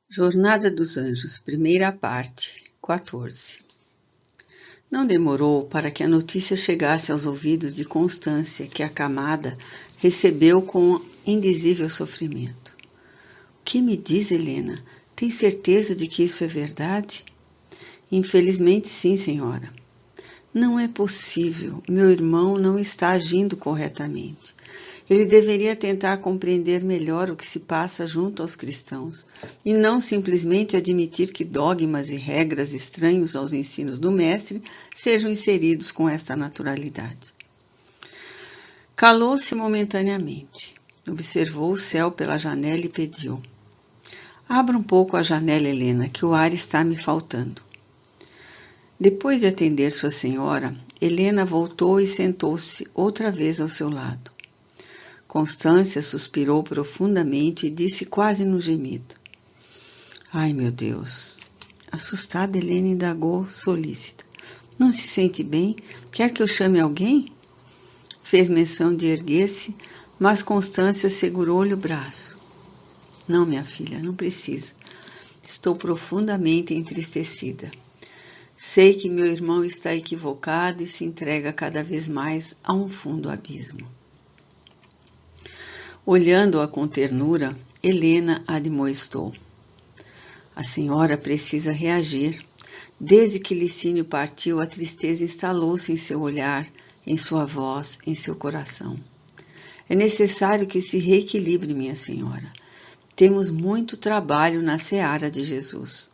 Jornada dos Anjos, primeira parte, 14. Não demorou para que a notícia chegasse aos ouvidos de Constância que a camada recebeu com indizível sofrimento. O que me diz, Helena? Tem certeza de que isso é verdade? Infelizmente sim, senhora. Não é possível. Meu irmão não está agindo corretamente. Ele deveria tentar compreender melhor o que se passa junto aos cristãos e não simplesmente admitir que dogmas e regras estranhos aos ensinos do Mestre sejam inseridos com esta naturalidade. Calou-se momentaneamente. Observou o céu pela janela e pediu: "Abra um pouco a janela, Helena, que o ar está me faltando." Depois de atender sua senhora, Helena voltou e sentou-se outra vez ao seu lado. Constância suspirou profundamente e disse quase no gemido: "Ai, meu Deus!" Assustada, Helena indagou, solícita: "Não se sente bem? Quer que eu chame alguém?" Fez menção de erguer-se, mas Constância segurou-lhe o braço. "Não, minha filha, não precisa. Estou profundamente entristecida. Sei que meu irmão está equivocado e se entrega cada vez mais a um fundo abismo." Olhando-a com ternura, Helena admoestou: "A senhora precisa reagir. Desde que Licínio partiu, a tristeza instalou-se em seu olhar, em sua voz, em seu coração. É necessário que se reequilibre, minha senhora. Temos muito trabalho na seara de Jesus."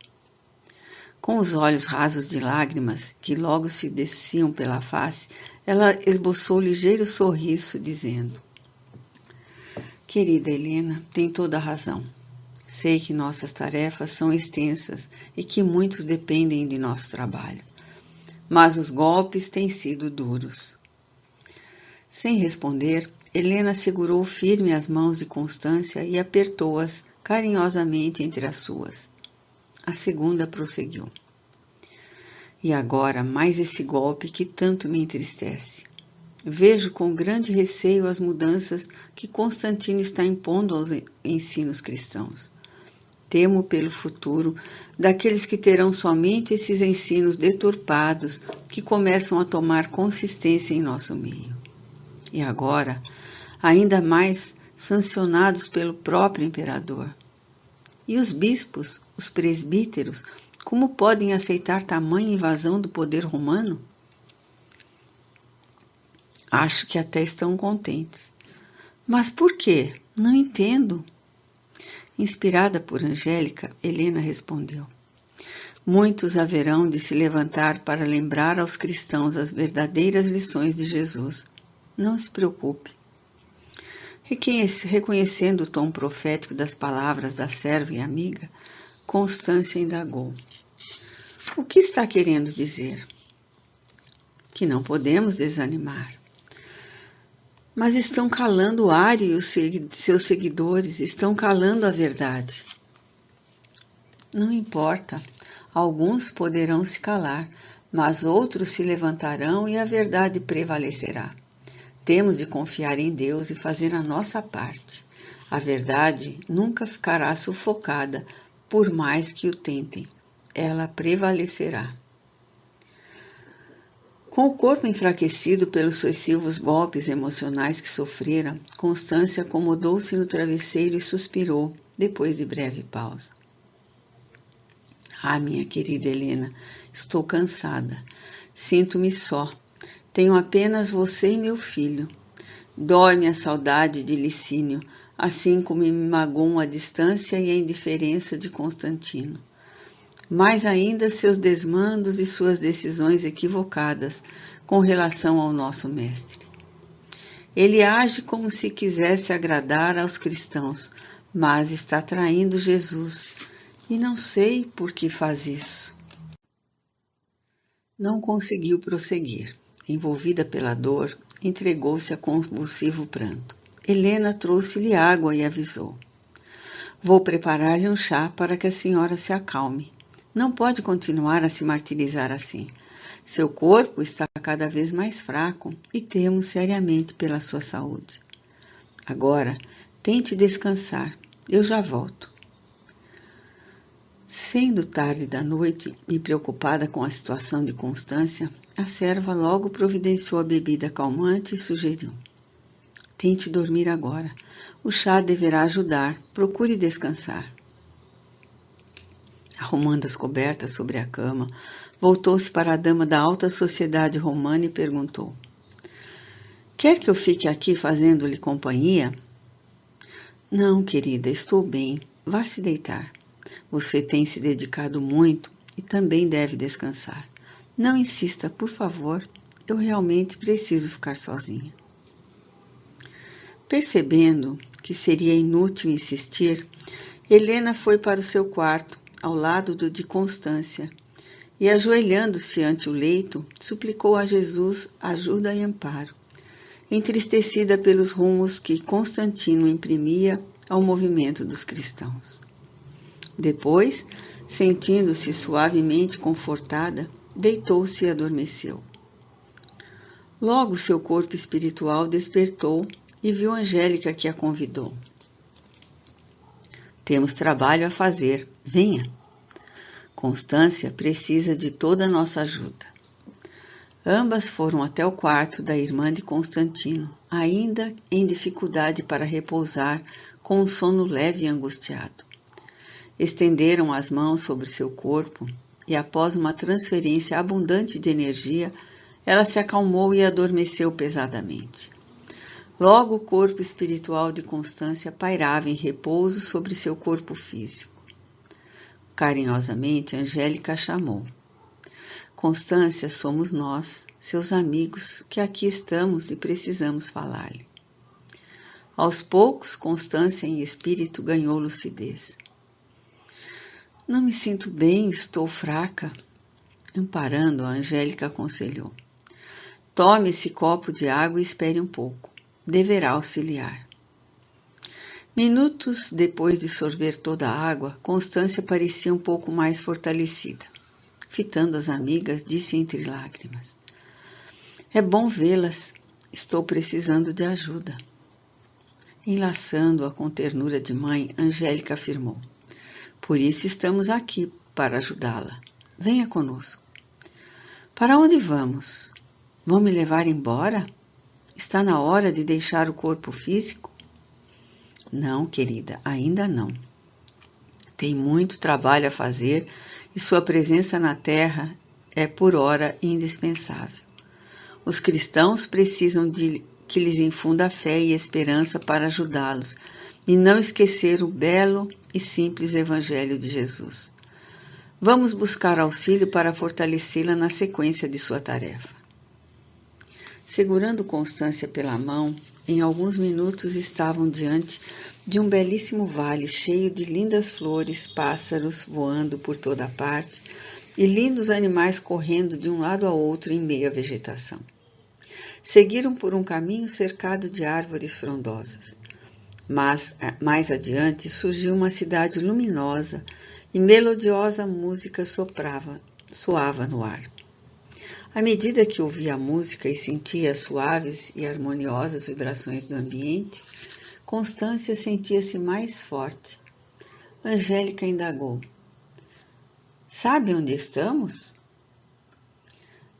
Com os olhos rasos de lágrimas, que logo se desciam pela face, ela esboçou ligeiro sorriso, dizendo: "Querida Helena, tem toda a razão. Sei que nossas tarefas são extensas e que muitos dependem de nosso trabalho. Mas os golpes têm sido duros." Sem responder, Helena segurou firme as mãos de Constância e apertou-as carinhosamente entre as suas. A segunda prosseguiu: "E agora mais esse golpe que tanto me entristece. Vejo com grande receio as mudanças que Constantino está impondo aos ensinos cristãos. Temo pelo futuro daqueles que terão somente esses ensinos deturpados que começam a tomar consistência em nosso meio. E agora, ainda mais sancionados pelo próprio imperador. E os bispos, os presbíteros, como podem aceitar tamanha invasão do poder romano? Acho que até estão contentes. Mas por quê? Não entendo." Inspirada por Angélica, Helena respondeu: "Muitos haverão de se levantar para lembrar aos cristãos as verdadeiras lições de Jesus. Não se preocupe." Reconhecendo o tom profético das palavras da serva e amiga, Constância indagou: "O que está querendo dizer?" "Que não podemos desanimar." "Mas estão calando Ario e os seus seguidores, estão calando a verdade." "Não importa, alguns poderão se calar, mas outros se levantarão e a verdade prevalecerá. Temos de confiar em Deus e fazer a nossa parte. A verdade nunca ficará sufocada, por mais que o tentem. Ela prevalecerá." Com o corpo enfraquecido pelos sucessivos golpes emocionais que sofrera, Constância acomodou-se no travesseiro e suspirou, depois de breve pausa: "Ah, minha querida Helena, estou cansada. Sinto-me só. Tenho apenas você e meu filho. Dói-me a saudade de Licínio, assim como me magoam a distância e a indiferença de Constantino. Mais ainda seus desmandos e suas decisões equivocadas com relação ao nosso mestre. Ele age como se quisesse agradar aos cristãos, mas está traindo Jesus, e não sei por que faz isso." Não conseguiu prosseguir. Envolvida pela dor, entregou-se a convulsivo pranto. Helena trouxe-lhe água e avisou: "Vou preparar-lhe um chá para que a senhora se acalme. Não pode continuar a se martirizar assim. Seu corpo está cada vez mais fraco e temo seriamente pela sua saúde. Agora, tente descansar. Eu já volto." Sendo tarde da noite e preocupada com a situação de Constância, a serva logo providenciou a bebida calmante e sugeriu: tente dormir agora. O chá deverá ajudar. Procure descansar. Arrumando as cobertas sobre a cama, voltou-se para a dama da alta sociedade romana e perguntou: quer que eu fique aqui fazendo-lhe companhia? Não, querida, estou bem. Vá se deitar. Você tem se dedicado muito e também deve descansar. Não insista, por favor. Eu realmente preciso ficar sozinha. Percebendo que seria inútil insistir, Helena foi para o seu quarto, ao lado do de Constância, e, ajoelhando-se ante o leito, suplicou a Jesus ajuda e amparo, entristecida pelos rumos que Constantino imprimia ao movimento dos cristãos. Depois, sentindo-se suavemente confortada, deitou-se e adormeceu. Logo seu corpo espiritual despertou e viu Angélica, que a convidou. Temos trabalho a fazer, venha. Constância precisa de toda a nossa ajuda. Ambas foram até o quarto da irmã de Constantino, ainda em dificuldade para repousar, com um sono leve e angustiado. Estenderam as mãos sobre seu corpo e, após uma transferência abundante de energia, ela se acalmou e adormeceu pesadamente. Logo o corpo espiritual de Constância pairava em repouso sobre seu corpo físico. Carinhosamente, Angélica a chamou. Constância, somos nós, seus amigos, que aqui estamos e precisamos falar-lhe. Aos poucos, Constância, em espírito, ganhou lucidez. Não me sinto bem, estou fraca. Amparando-a, Angélica aconselhou. Tome esse copo de água e espere um pouco. Deverá auxiliar. Minutos depois de sorver toda a água, Constância parecia um pouco mais fortalecida. Fitando as amigas, disse entre lágrimas: é bom vê-las, estou precisando de ajuda. Enlaçando-a com ternura de mãe, Angélica afirmou: por isso estamos aqui, para ajudá-la. Venha conosco. Para onde vamos? Vão me levar embora? Está na hora de deixar o corpo físico? Não, querida, ainda não. Tem muito trabalho a fazer e sua presença na Terra é, por ora, indispensável. Os cristãos precisam de que lhes infunda fé e esperança para ajudá-los e não esquecer o belo e simples Evangelho de Jesus. Vamos buscar auxílio para fortalecê-la na sequência de sua tarefa. Segurando Constância pela mão, em alguns minutos estavam diante de um belíssimo vale cheio de lindas flores, pássaros voando por toda parte e lindos animais correndo de um lado a outro em meio à vegetação. Seguiram por um caminho cercado de árvores frondosas. Mas, mais adiante, surgiu uma cidade luminosa e melodiosa música soava no ar. À medida que ouvia a música e sentia as suaves e harmoniosas vibrações do ambiente, Constância sentia-se mais forte. Angélica indagou: sabe onde estamos?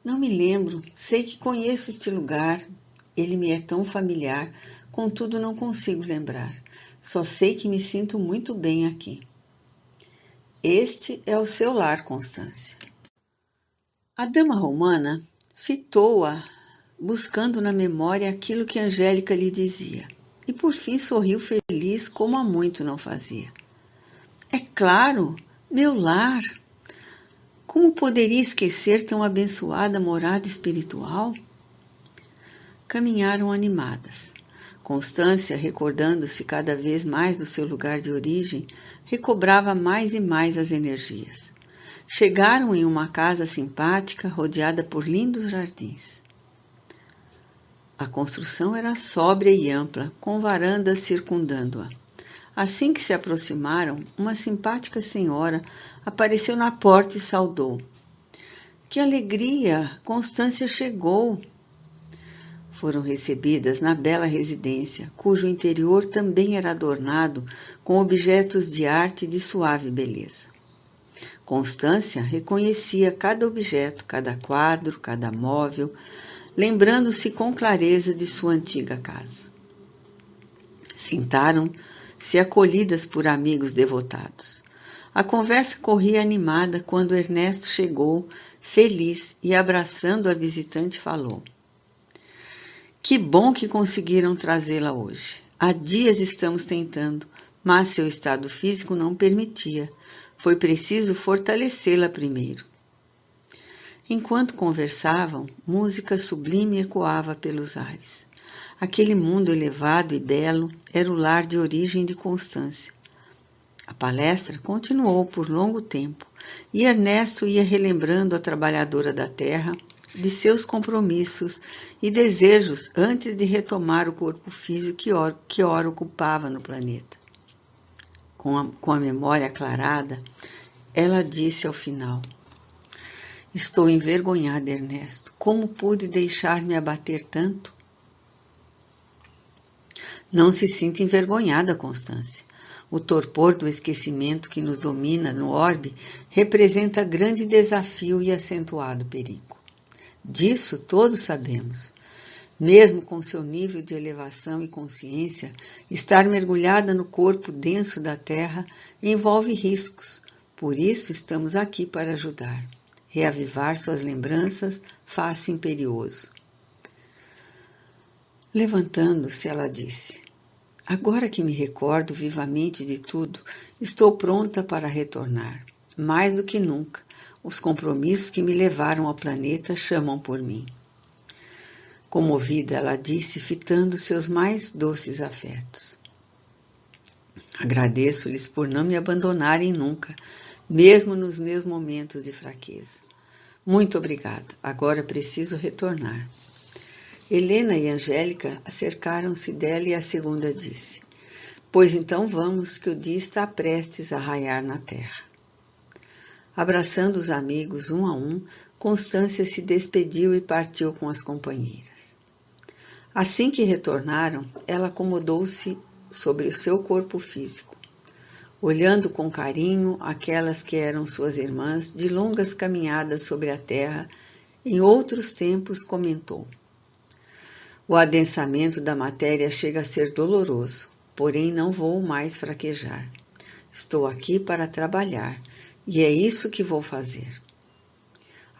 Não me lembro, sei que conheço este lugar, ele me é tão familiar, contudo não consigo lembrar. Só sei que me sinto muito bem aqui. Este é o seu lar, Constância. A dama romana fitou-a, buscando na memória aquilo que Angélica lhe dizia, e por fim sorriu feliz como há muito não fazia. É claro, meu lar! Como poderia esquecer tão abençoada morada espiritual? Caminharam animadas. Constância, recordando-se cada vez mais do seu lugar de origem, recobrava mais e mais as energias. Chegaram em uma casa simpática, rodeada por lindos jardins. A construção era sóbria e ampla, com varandas circundando-a. Assim que se aproximaram, uma simpática senhora apareceu na porta e saudou. Que alegria! Constância chegou! Foram recebidas na bela residência, cujo interior também era adornado com objetos de arte de suave beleza. Constância reconhecia cada objeto, cada quadro, cada móvel, lembrando-se com clareza de sua antiga casa. Sentaram-se acolhidas por amigos devotados. A conversa corria animada quando Ernesto chegou, feliz, e abraçando a visitante falou: "Que bom que conseguiram trazê-la hoje. Há dias estamos tentando, mas seu estado físico não permitia. Foi preciso fortalecê-la primeiro." Enquanto conversavam, música sublime ecoava pelos ares. Aquele mundo elevado e belo era o lar de origem de Constância. A palestra continuou por longo tempo e Ernesto ia relembrando a trabalhadora da terra de seus compromissos e desejos antes de retomar o corpo físico que ora ocupava no planeta. Com a memória aclarada, ela disse ao final: "Estou envergonhada, Ernesto. Como pude deixar-me abater tanto?" "Não se sinta envergonhada, Constância. O torpor do esquecimento que nos domina no orbe representa grande desafio e acentuado perigo. Disso todos sabemos. Mesmo com seu nível de elevação e consciência, estar mergulhada no corpo denso da Terra envolve riscos. Por isso estamos aqui para ajudar. Reavivar suas lembranças faz-se imperioso." Levantando-se, ela disse: "Agora que me recordo vivamente de tudo, estou pronta para retornar. Mais do que nunca, os compromissos que me levaram ao planeta chamam por mim." Comovida, ela disse, fitando seus mais doces afetos: "Agradeço-lhes por não me abandonarem nunca, mesmo nos meus momentos de fraqueza. Muito obrigada. Agora preciso retornar." Helena e Angélica acercaram-se dela e a segunda disse: "Pois então vamos, que o dia está prestes a raiar na terra." Abraçando os amigos um a um, Constância se despediu e partiu com as companheiras. Assim que retornaram, ela acomodou-se sobre o seu corpo físico, olhando com carinho aquelas que eram suas irmãs de longas caminhadas sobre a terra. Em outros tempos, comentou: "O adensamento da matéria chega a ser doloroso, porém não vou mais fraquejar. Estou aqui para trabalhar, e é isso que vou fazer."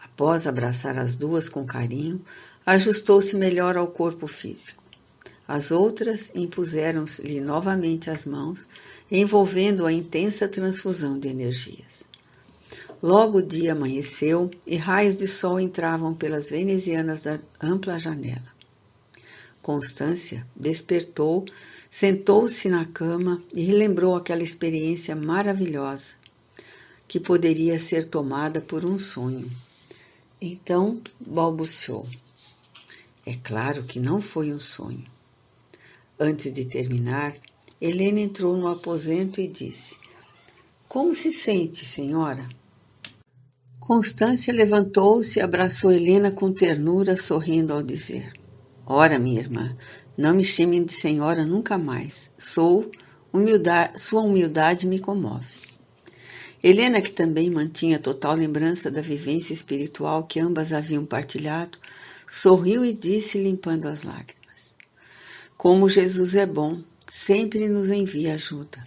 Após abraçar as duas com carinho, ajustou-se melhor ao corpo físico. As outras impuseram-lhe novamente as mãos, envolvendo a intensa transfusão de energias. Logo o dia amanheceu e raios de sol entravam pelas venezianas da ampla janela. Constância despertou, sentou-se na cama e relembrou aquela experiência maravilhosa, que poderia ser tomada por um sonho. Então balbuciou: "É claro que não foi um sonho." Antes de terminar, Helena entrou no aposento e disse: "Como se sente, senhora?" Constância levantou-se e abraçou Helena com ternura, sorrindo ao dizer: "Ora, minha irmã, não me chame de senhora nunca mais. Sua humildade me comove." Helena, que também mantinha total lembrança da vivência espiritual que ambas haviam partilhado, sorriu e disse, limpando as lágrimas: "Como Jesus é bom, sempre nos envia ajuda."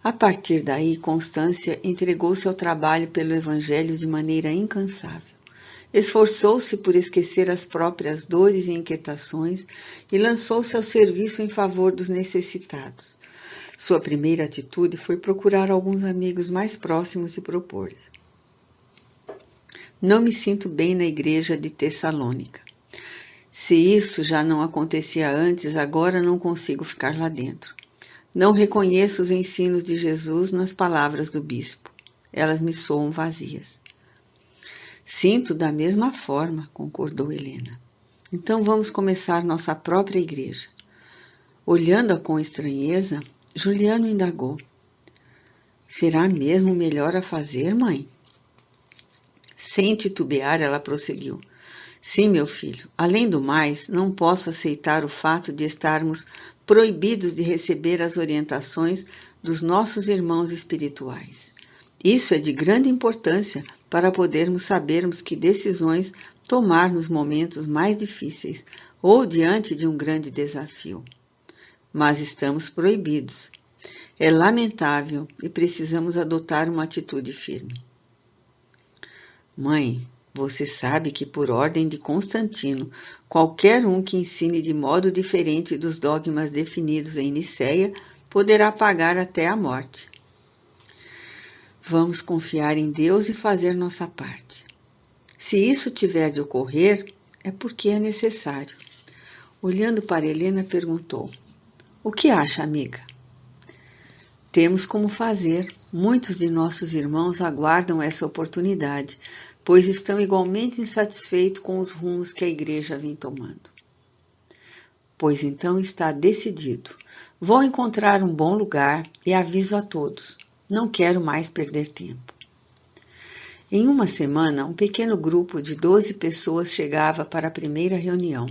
A partir daí, Constância entregou-se ao trabalho pelo Evangelho de maneira incansável. Esforçou-se por esquecer as próprias dores e inquietações e lançou-se ao serviço em favor dos necessitados. Sua primeira atitude foi procurar alguns amigos mais próximos e propor-lhes: "Não me sinto bem na igreja de Tessalônica. Se isso já não acontecia antes, agora não consigo ficar lá dentro. Não reconheço os ensinos de Jesus nas palavras do bispo. Elas me soam vazias." "Sinto da mesma forma", concordou Helena. "Então vamos começar nossa própria igreja." Olhando-a com estranheza, Juliano indagou: "Será mesmo melhor a fazer, mãe?" Sem titubear, ela prosseguiu: "Sim, meu filho. Além do mais, não posso aceitar o fato de estarmos proibidos de receber as orientações dos nossos irmãos espirituais. Isso é de grande importância para podermos sabermos que decisões tomar nos momentos mais difíceis ou diante de um grande desafio. Mas estamos proibidos. É lamentável e precisamos adotar uma atitude firme. Mãe, você sabe que por ordem de Constantino, qualquer um que ensine de modo diferente dos dogmas definidos em Nicéia poderá pagar até a morte. Vamos confiar em Deus e fazer nossa parte. Se isso tiver de ocorrer, é porque é necessário. Olhando para Helena, perguntou: o que acha, amiga? Temos como fazer. Muitos de nossos irmãos aguardam essa oportunidade, pois estão igualmente insatisfeitos com os rumos que a igreja vem tomando. Pois então está decidido. Vou encontrar um bom lugar e aviso a todos. Não quero mais perder tempo. Em uma semana, um pequeno grupo de 12 pessoas chegava para a primeira reunião.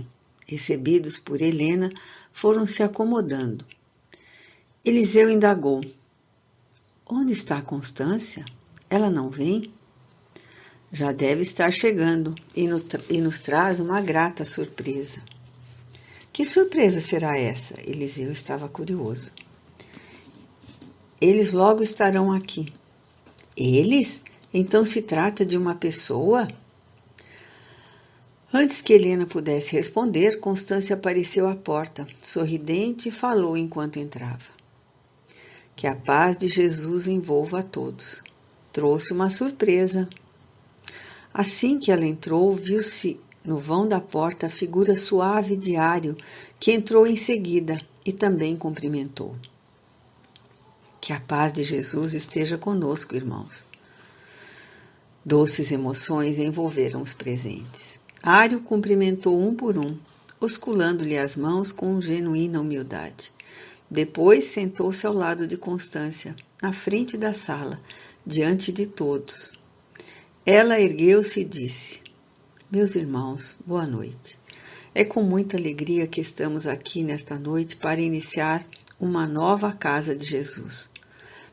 Recebidos por Helena, foram se acomodando. Eliseu indagou: onde está a Constância? Ela não vem? Já deve estar chegando e nos traz uma grata surpresa. Que surpresa será essa? Eliseu estava curioso. Eles logo estarão aqui. Eles? Então se trata de uma pessoa? Antes que Helena pudesse responder, Constância apareceu à porta, sorridente, e falou enquanto entrava: que a paz de Jesus envolva a todos. Trouxe uma surpresa. Assim que ela entrou, viu-se no vão da porta a figura suave de Ário, que entrou em seguida e também cumprimentou. Que a paz de Jesus esteja conosco, irmãos. Doces emoções envolveram os presentes. Ário cumprimentou um por um, osculando-lhe as mãos com genuína humildade. Depois sentou-se ao lado de Constância, na frente da sala, diante de todos. Ela ergueu-se e disse: meus irmãos, boa noite. É com muita alegria que estamos aqui nesta noite para iniciar uma nova casa de Jesus.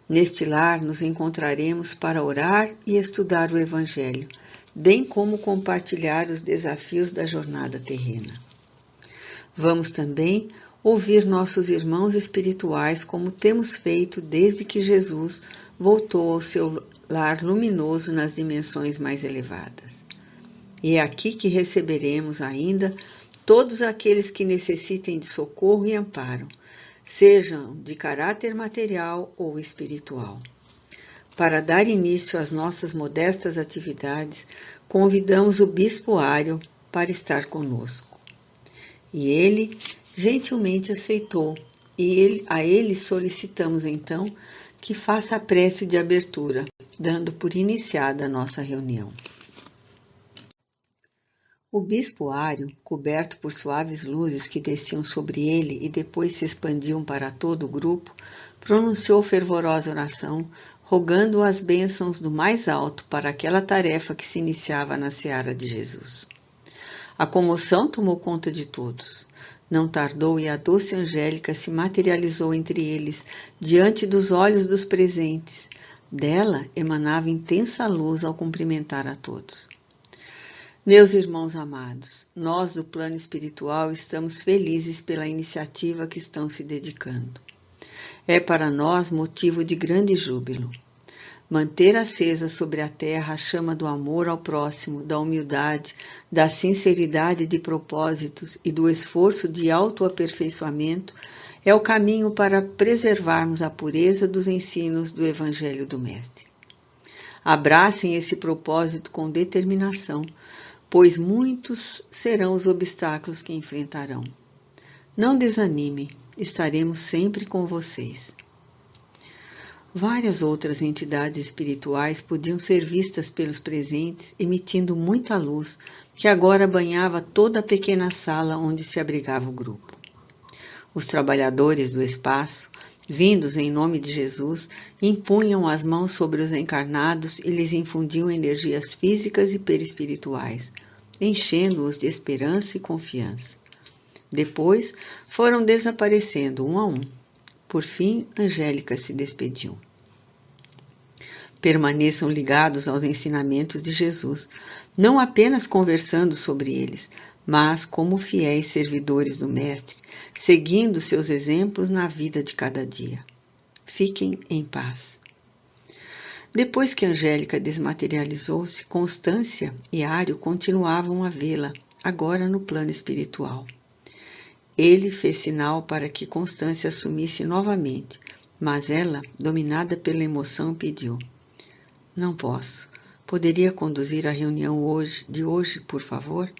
Neste lar nos encontraremos para orar e estudar o Evangelho, bem como compartilhar os desafios da jornada terrena. Vamos também ouvir nossos irmãos espirituais como temos feito desde que Jesus voltou ao seu lar luminoso nas dimensões mais elevadas. E é aqui que receberemos ainda todos aqueles que necessitem de socorro e amparo, sejam de caráter material ou espiritual. Para dar início às nossas modestas atividades, convidamos o Bispo Ário para estar conosco. E ele gentilmente aceitou, e a ele solicitamos então que faça a prece de abertura, dando por iniciada a nossa reunião. O bispo Ário, coberto por suaves luzes que desciam sobre ele e depois se expandiam para todo o grupo, pronunciou fervorosa oração, rogando as bênçãos do mais alto para aquela tarefa que se iniciava na seara de Jesus. A comoção tomou conta de todos. Não tardou e a doce Angélica se materializou entre eles, diante dos olhos dos presentes. Dela emanava intensa luz ao cumprimentar a todos. Meus irmãos amados, nós do plano espiritual estamos felizes pela iniciativa que estão se dedicando. É para nós motivo de grande júbilo. Manter acesa sobre a terra a chama do amor ao próximo, da humildade, da sinceridade de propósitos e do esforço de autoaperfeiçoamento é o caminho para preservarmos a pureza dos ensinos do Evangelho do Mestre. Abracem esse propósito com determinação, pois muitos serão os obstáculos que enfrentarão. Não desanimem, estaremos sempre com vocês. Várias outras entidades espirituais podiam ser vistas pelos presentes, emitindo muita luz, que agora banhava toda a pequena sala onde se abrigava o grupo. Os trabalhadores do espaço, vindos em nome de Jesus, impunham as mãos sobre os encarnados e lhes infundiam energias físicas e perispirituais, enchendo-os de esperança e confiança. Depois foram desaparecendo um a um. Por fim, Angélica se despediu. Permaneçam ligados aos ensinamentos de Jesus, não apenas conversando sobre eles, mas como fiéis servidores do Mestre, seguindo seus exemplos na vida de cada dia. Fiquem em paz. Depois que Angélica desmaterializou-se, Constância e Ário continuavam a vê-la, agora no plano espiritual. Ele fez sinal para que Constância assumisse novamente, mas ela, dominada pela emoção, pediu: "Não posso. Poderia conduzir a reunião de hoje, por favor?"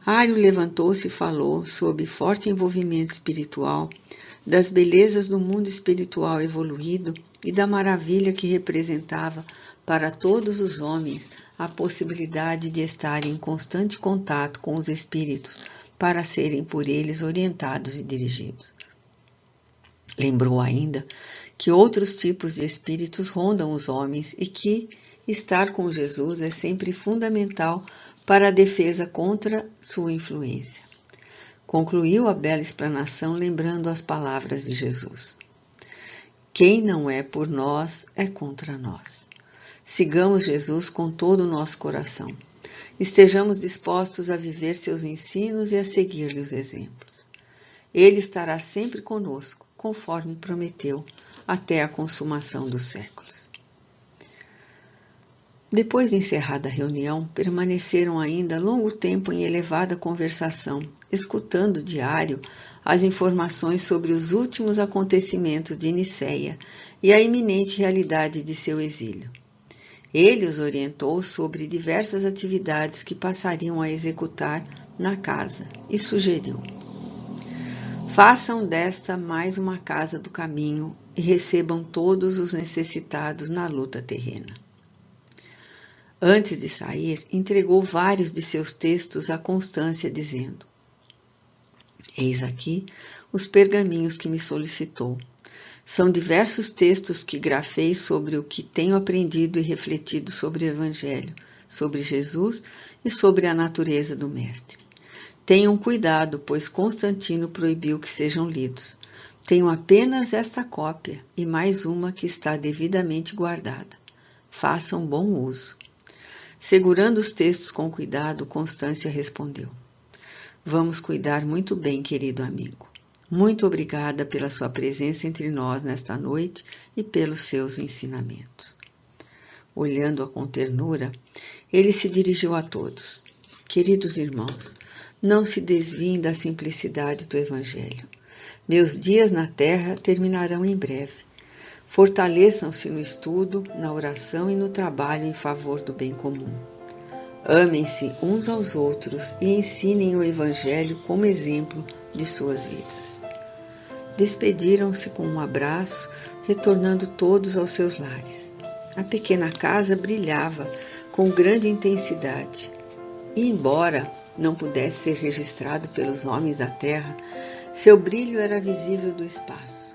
Ário levantou-se e falou, sob forte envolvimento espiritual, das belezas do mundo espiritual evoluído e da maravilha que representava para todos os homens a possibilidade de estar em constante contato com os espíritos para serem por eles orientados e dirigidos. Lembrou ainda que outros tipos de espíritos rondam os homens e que estar com Jesus é sempre fundamental para a defesa contra sua influência. Concluiu a bela explanação lembrando as palavras de Jesus: "Quem não é por nós é contra nós." Sigamos Jesus com todo o nosso coração. Estejamos dispostos a viver seus ensinos e a seguir-lhe os exemplos. Ele estará sempre conosco, conforme prometeu, até a consumação dos séculos. Depois de encerrada a reunião, permaneceram ainda longo tempo em elevada conversação, escutando diário as informações sobre os últimos acontecimentos de Nicéia e a iminente realidade de seu exílio. Ele os orientou sobre diversas atividades que passariam a executar na casa e sugeriu: "Façam desta mais uma casa do caminho e recebam todos os necessitados na luta terrena." Antes de sair, entregou vários de seus textos a Constância, dizendo: "Eis aqui os pergaminhos que me solicitou. São diversos textos que grafei sobre o que tenho aprendido e refletido sobre o Evangelho, sobre Jesus e sobre a natureza do Mestre. Tenham cuidado, pois Constantino proibiu que sejam lidos. Tenho apenas esta cópia e mais uma que está devidamente guardada. Façam bom uso." Segurando os textos com cuidado, Constância respondeu: "Vamos cuidar muito bem, querido amigo. Muito obrigada pela sua presença entre nós nesta noite e pelos seus ensinamentos." Olhando-a com ternura, ele se dirigiu a todos: "Queridos irmãos, não se desviem da simplicidade do Evangelho. Meus dias na terra terminarão em breve. Fortaleçam-se no estudo, na oração e no trabalho em favor do bem comum. Amem-se uns aos outros e ensinem o Evangelho como exemplo de suas vidas." Despediram-se com um abraço, retornando todos aos seus lares. A pequena casa brilhava com grande intensidade e, embora não pudesse ser registrado pelos homens da terra, seu brilho era visível do espaço.